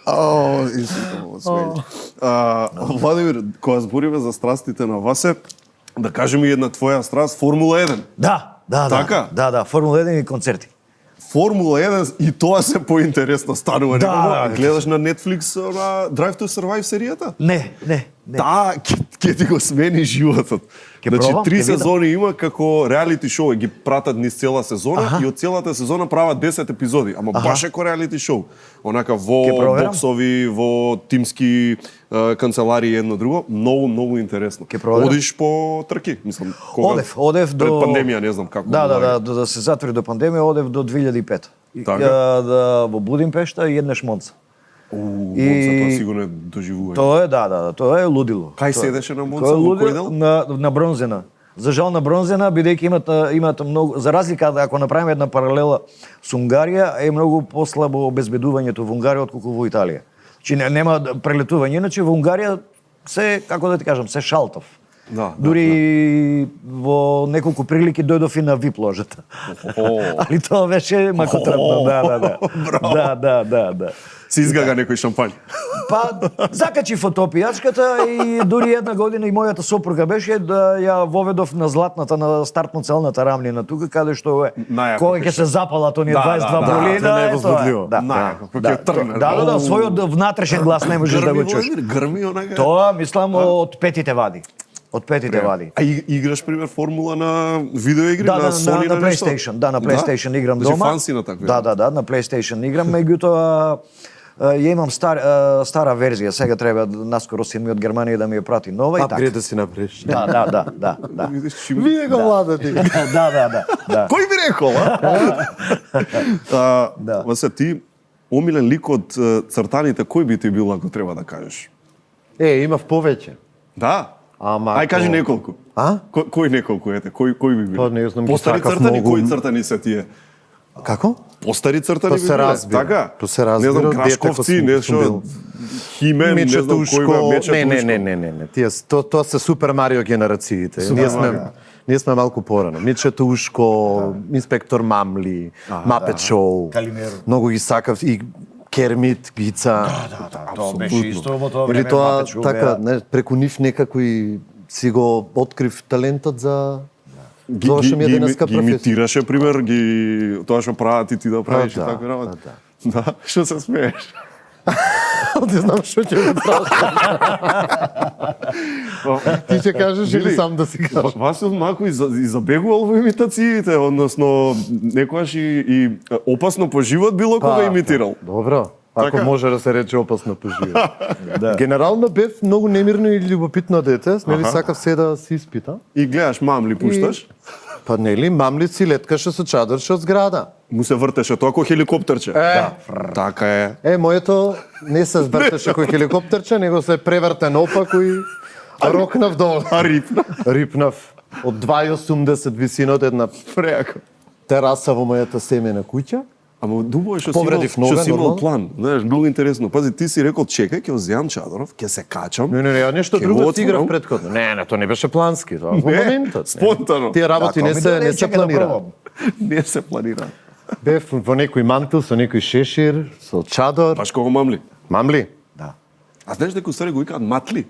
Владимир, кога збориме за страстите на Васе, да кажеме една твоја страст, Формула 1. Да, Така? Да, Формула 1 и концерти. Формула 1 и тоа се поинтересно станува. Да. Гледаш на Netflix на Drive to Survive серијата? Не. Да, ќе ти го смени животот. Значи, пробам, 3 ќе видам. сезони има како реалити шоу, ги пратат низ цела сезона и од целата сезона прават 10 епизоди, ама баш како реалити шоу. Онака во боксови, во тимски канцеларии едно друго, многу интересно. Одиш по трки, мислам, кога? Одев до пред пандемија, не знам како. Да се затвори до пандемија, одев до 2005. Во Будимпешта и еднаш Монца. Монца, тоа сигурно е доживување. Тоа е лудило. Кај седеше на Монца, во кој дел? На Бронзена. За жал на Бронзена, бидејќи имат многу, за разлика ако направиме една паралела со Унгарија, е многу послабо обезбедувањето во Унгарија отколку во Италија. Значи нема прелетување, иначе во Унгарија се, како да ти кажам, се шалтов. Дури во неколку прилики дојдов и на VIP ложата. Али тоа беше макотрапно, да. Си изгага некој шампањ. Па, закачи фотопијачката и дури една година и мојата сопруга беше да ја воведов на златната, на стартно-целната рамнина тука, каде што е, кога ќе се запалат оние 22 боли, Најако, кога ќе тргне. Да, својот внатрешен глас не можеш да го чуеш. Грми онака. Тоа, мислам, од петите вади. А играш, пример, формула на видеоигри, на Sony, на PlayStation. Да, на PlayStation играм дома. Фанси на такви. Да, на PlayStation играм, меѓутоа ја имам стара верзија, сега треба наскоро син ми од Германија да ми ја прати нова и така. Апгрейд да си направиш. Да. Виде го млада ти. Да. Кој би рекол, Васе, ти омилен лик од цртаните, кој би ти бил ако треба да кажеш? Имав повеќе. Да? Ај кажи неколку. Кој неколку ете? Кој би бил? Па не знам, постари цртани, кои цртани се тие? Како? Постари цртани би биле. Така? То се разбира. Не знам, Крашковци, нешто Химен, не знам кој бе, Мечето. Не. Тоа се Супер Марио генерациите. Ние сме малку порано. Мечето Ушко, Инспектор Мамли, Мапет Шоу. Многу ги сакав и Кермит, Пица. Тоа беше исто во тоа време. Или тоа така, преку нив некако и си го открив талентот за Ги имитираше, пример, тоа што прават и ти да правиш и така работа. Да, што се смееш? Не знам што ќе ми прашам. Ти ќе кажеш или сам да си кажеш? Васил малку и забегувал во имитациите, односно некојаш и опасно по живот било кога имитирал. Добро. Ако може да се рече опасно по живот. Генерално бев многу немирно и љубопитно дете, нели сакав се да се испита. И гледаш Мамли пушташ? Па нели Мамли си леткаше со чадрче од зграда. Му се вртеше тоа кој хеликоптерче. Така е. Моето не се вртеше кој хеликоптерче, него се преврте наопаку и рокнав долу. Рипнав. Од 2,80 висина од една тераса во мојата семена куќа. Ама дубово што си имал план. Знаеш, многу интересно. Пази, ти си рекол, чекај, ќе земам чадоров, ќе се качам. Не, ја нешто друго си играв предходно. Не, тоа не беше плански, тоа во моментот. Спонтано. Тие работи не се планира. Не се планира. Бев во некој мантил со некој шешир, со чадор. Баш кога Мамли? Мамли? Да. А знаеш дека устари го викаат матли?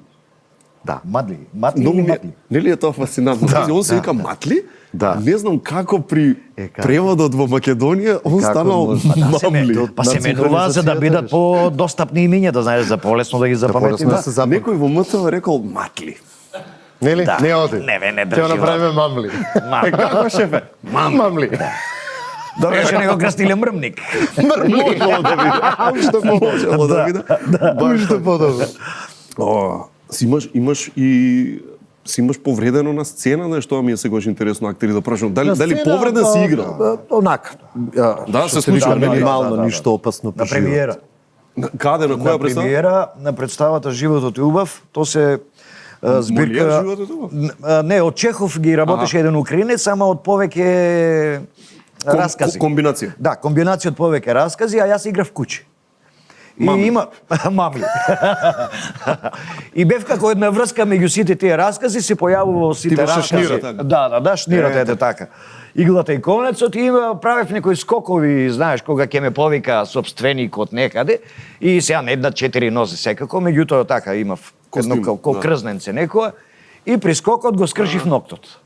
Да, Матли. Матли Многу или ми Матли? нели е тоа фасцинантно. Да, Он се да, вика да. Матли, Да. не знам како при преводот во Македонија он станал Мамли. Па се менува за да бидат подостапни имињата, знаеш, за полесно да ги запаметиме. Некој во МЦВ рекол Матли. Нели? Да. Не оди. Не Ќе го направиме мамли. Мамли. Како шефе? Мамли. Добре, што не го крстиле мрмник. Можело да биде. Уште Можело да биде. Уште подобро. Си имаш повредено на сцена, нешто ми е сегаш интересно актери да прашам. Дали повреден си играл? Онака. Да, се случува минимално, ништо опасно по На премиера. Каде, на која На представа? премиера, на представата Животот е убав, то се збирка... Молиер, Животот е убав? Не, од Чехов ги работеше еден украинец, ама од повеќе раскази. Комбинација. Да, комбинација од повеќе раскази, а јас играв куче. И Мамли. има мамли. И бев како една врска меѓу сите тие раскази се појавува во сите беше раскази. шнирот, така? Да, шнирот ете така. Иглата и конецот и правев некои скокови, знаеш, кога ќе ме повика собственикот некаде и сега на една 4 нозе секако, меѓутоа така имав едно како крзненце некоја и при скокот го скршив ноктот.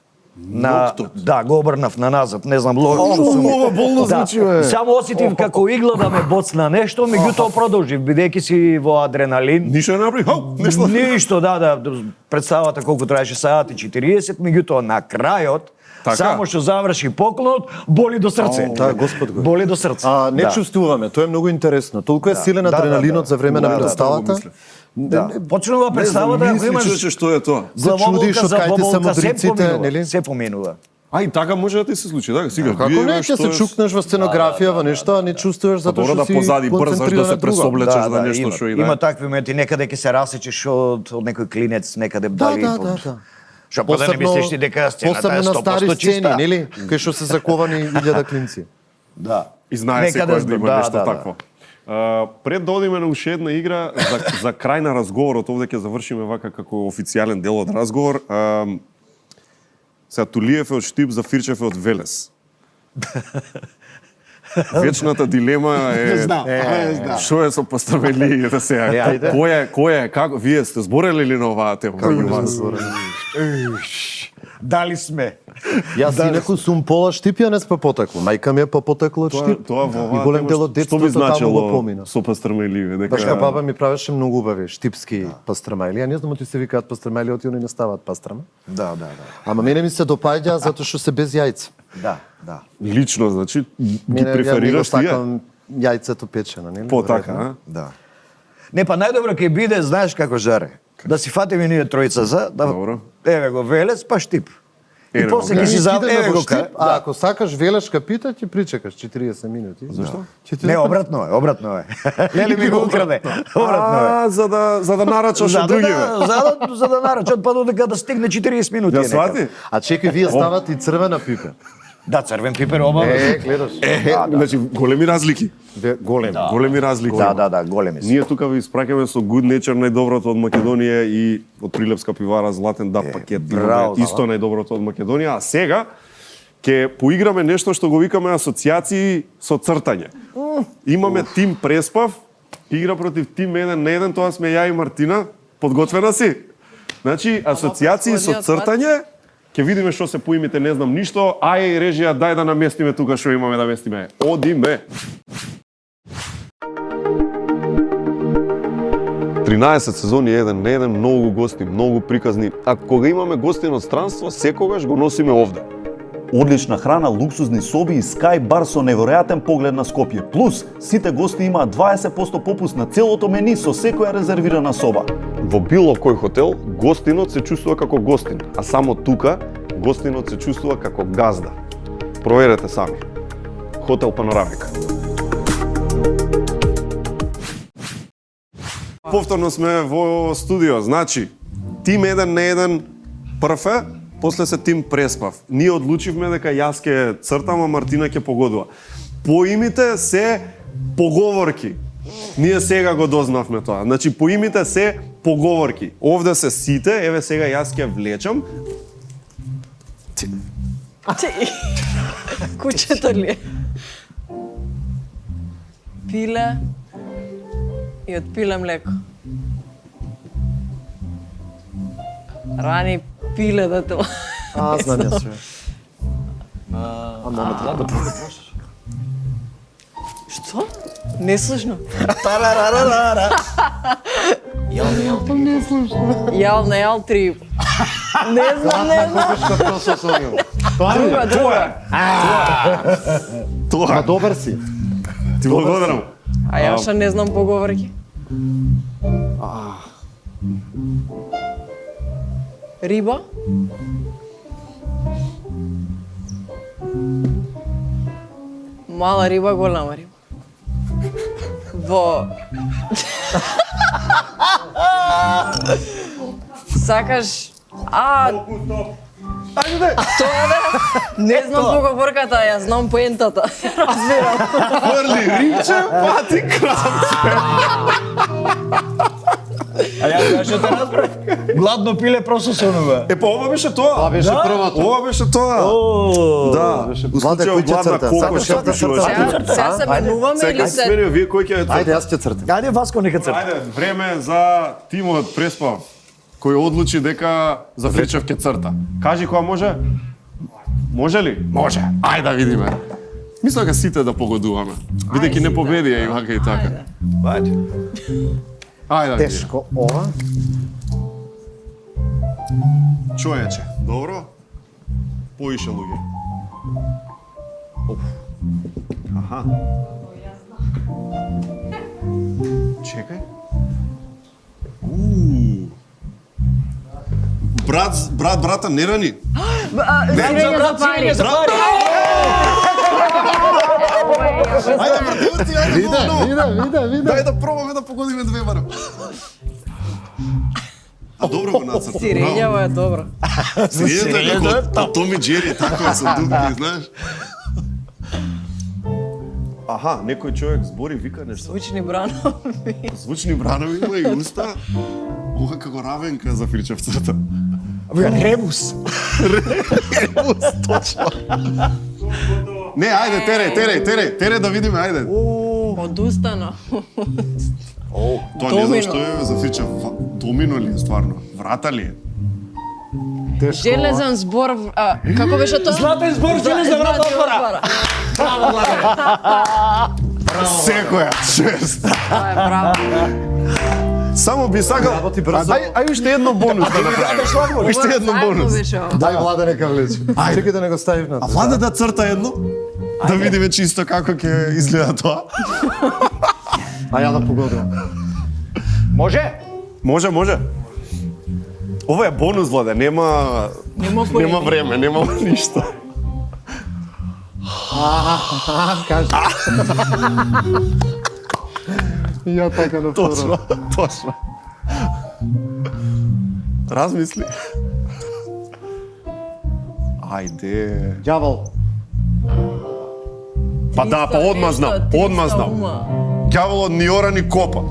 Да, го обрнав на назад, не знам, Много болно звучи, бе. Само осетив како игла да ме боцна нешто, меѓутоа продолжив, бидејќи си во адреналин. Ништо не направи, нешто. Ништо, да, представата колку траеше саат и 40, меѓутоа на крајот, само што заврши поклонот, боли до срце. Да, Господ го. Боли до срце. Не чувствуваме, тоа е многу интересно. Толку е силен адреналинот за време на представата. Почнува представата ако имаш што е тоа? главоболка за кај ти се боболка, се мудриците, поминува. нели? Се поминува. А и така може да ти се случи, така? Сега Како не ќе се чукнеш во сценографија, во нешто, а не чувствуваш затоа што си позади брзаш да се пресоблечеш за нешто што и да. Има такви моменти, некаде ќе се расечеш од некој клинец, некаде дали. Да. Што па да не мислиш ти дека сцената е 100% чиста, нели? Кај што се заковани 1000 клинци. Да. И знае секој да има нешто такво. Пред да одиме на уште една игра, за крај на разговорот, овде ќе завршиме вака како официјален дел од разговор. Сега Тулиев е од Штип, Зафирчев е од Велес. Вечната дилема е што е со Пастрмелијата сега? Кој е, како вие сте збореле ли на оваа тема? Дали сме? Јас инаку сум пола Штипјанец па потекло. Мајка ми е па потекло од Штип. Тоа во и голем дел од детството таму го помина. Со пастрмелије? Башка баба ми правеше многу убави штипски пастрмели. Ја не знам оти се викаат пастрмели, оти они не ставаат пастрма. Да. Ама мене ми се допаѓа затоа што се без јајца. Да. Лично, значи, ги Мене преферираш ја тие? сакам јајцето печено, нели? По така, а? Да. Не, па најдобро ќе биде, знаеш како жаре. Да си фатиме ние тројца за, да еве го Велес, па Штип. И после ќе си еве го Штип, а ако сакаш Велешка пита, ќе причекаш 40 минути. Зашто? Не, обратно е. Лели ми го украде. Обратно е. За да нарачаш од другиве. За да нарачат, па додека да стигне 40 минути. Ја свати? А чекај, вие ставате и црвена пипер. Да, црвен пипер обавно. Гледаш. Значи, големи разлики. Големи разлики. Да, големи. Ние тука ви испраќаме со Good Nature најдоброто од Македонија и од Прилепска пивара Златен да пакет. Исто најдоброто од Македонија. А сега ќе поиграме нешто што го викаме асоцијации со цртање. Имаме тим Преспав, игра против тим 1 на 1, тоа сме ја и Мартина. Подготвена си? Значи, асоцијации со цртање. Ќе видиме што се поимите, не знам ништо. Ај, режија, дај да наместиме тука што имаме да местиме. Одиме. 13 сезони еден на еден, многу гости, многу приказни. А кога имаме гости од странство, секогаш го носиме овде. Одлична храна, луксузни соби и Sky бар со неверојатен поглед на Скопје. Плюс, сите гости имаат 20% попуст на целото мени со секоја резервирана соба. Во било кој хотел, гостинот се чувствува како гостин, а само тука, гостинот се чувствува како газда. Проверете сами. Хотел Панорамика. Повторно сме во студио, значи, тим 1 на 1 прв е, после се тим Преспав. Ние одлучивме дека јас ке цртам, а Мартина ќе погодува. Поимите се поговорки. Ние сега го дознавме тоа. Значи, поимите се поговорки. Овде се сите, еве сега јас ќе влечам. Кучето ли е? Пиле и од пиле млеко. Рани пиле детеле. Знам ја све. Што? Не слушно. Не слушам. Јал, не јал, три. Не знам. Тоа. Ма добар си. Ти благодарам. А ја што не знам поговорки. Риба? Мала риба, голема риба. Во... Сакаш... Ајде! Тоа бе, не знам поговорката, ја знам поентата. Разбирам. Фрли риче, пати крамце. А ја што те разбрав? Гладно пиле просто се онова. Па ова беше тоа. Тоа беше првото. Ова беше тоа. Да. У случајот гладна колко ќе пишуваш. Сега се менуваме или се... Сега вие кој ќе црта? Ајде, јас ќе цртам. Ајде Васко нека црта. Ајде, време за тимот Преспав, кој одлучи дека Зафричев ќе црта. Кажи кога може? Може ли? Може. Ајде да видиме. Мислам дека сите да погодуваме. Бидејќи не победија и вака и така. Ајде. Ајде. Тешко ова. Човече, добро? Поише луѓе. Аха. Чекај. Брата не рани. Сирење за пари. Ајде, брате, ајде. Виде. Дај да пробаме да погодиме две барем. А добро го нацрта. Сирењава е добро. Сирењето е како Томи Джери, такова со дупки, знаеш. Аха, некој човек збори, вика нешто. Звучни бранови. Звучни бранови има и уста. Ова како равенка за Фричевцата. Ребус. Ребус, точно. Не, ајде, тере да видиме, ајде. Одустана. Тоа не знам што е за Фричев. Домино ли е стварно? Врата ли е? Железен збор, како беше тоа? Златен збор, железна врата отвора. Браво, Владе. Секоја чест. Тоа е браво. Само би сакал... Ај уште едно бонус да направим. Уште едно бонус. Дај Влада нека влече. Чекај да не го ставив на. А Влада да црта едно? Да видиме чисто како ќе изгледа тоа. А ја да погодам. Може? Може. Ова е бонус, Владе, нема време, нема ништо. Кажи. Ја така на второ. Точно. Размисли. Ајде. Ѓавол. Па да, па одма знам. Ѓаволот ни ора ни копа.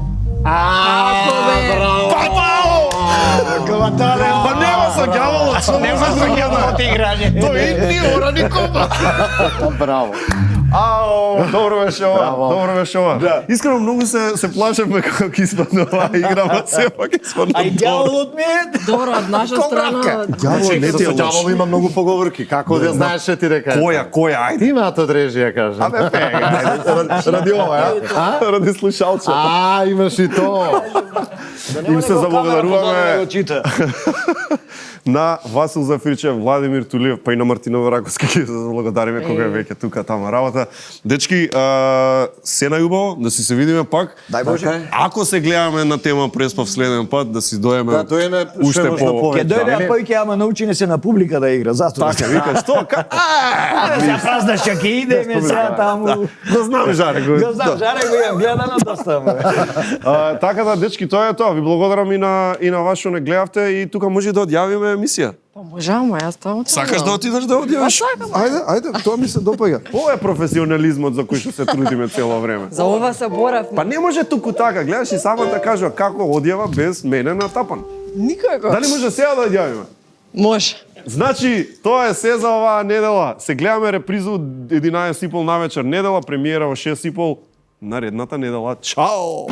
Браво! Па нема со ѓаволот, што нема со ѓаволот. Тој ни ора ни копа. Браво. Добро беше ова. Искрено многу се плашевме како ќе испадне оваа игра, ама сепак испадна. Ај ѓаволот ми е. Добро, од наша страна... Ѓавол, не ти е ѓавол има многу поговорки. Како да знаеше ти дека? Која, ајде. Имаат одрежија, кажа. Абе, ради ова, ради слушалцот. Имаш и то. Им се заблагодаруваме на Васил Зафричев, Владимир Тулиев, па и на Мартинова Раковски ќе се заблагодариме кога е веќе тука тама работа. Дечки, се најубаво да си се видиме пак. Дај Боже. Ако се гледаме на тема Преспав следен пат, да си доеме уште по... Ќе дојде, а пој ќе ама научине се на публика да игра, затоа. Така, викаш, што? Се празнаш, ќе идеме сега таму. Да знам, Жаре го. Да знам, Жаре го имам гледано доста. Така да, дечки, тоа е тоа. Ви благодарам и на вас што не гледавте и тука може да одјавиме емисија. Па може, ама јас таму. Сакаш да отидеш да одјавиш? Ајде, тоа ми се допаѓа. Ова е професионализмот за кој што се трудиме цело време. За ова се боравме. Па не може туку така, гледаш и самата кажува како одјава без мене натапан. Никако. Дали може сега да одјавиме? Може. Значи, тоа е се за оваа недела. Се гледаме репризу 11:30 навечер недела, премиера во 6:30 наредната недела. Чао!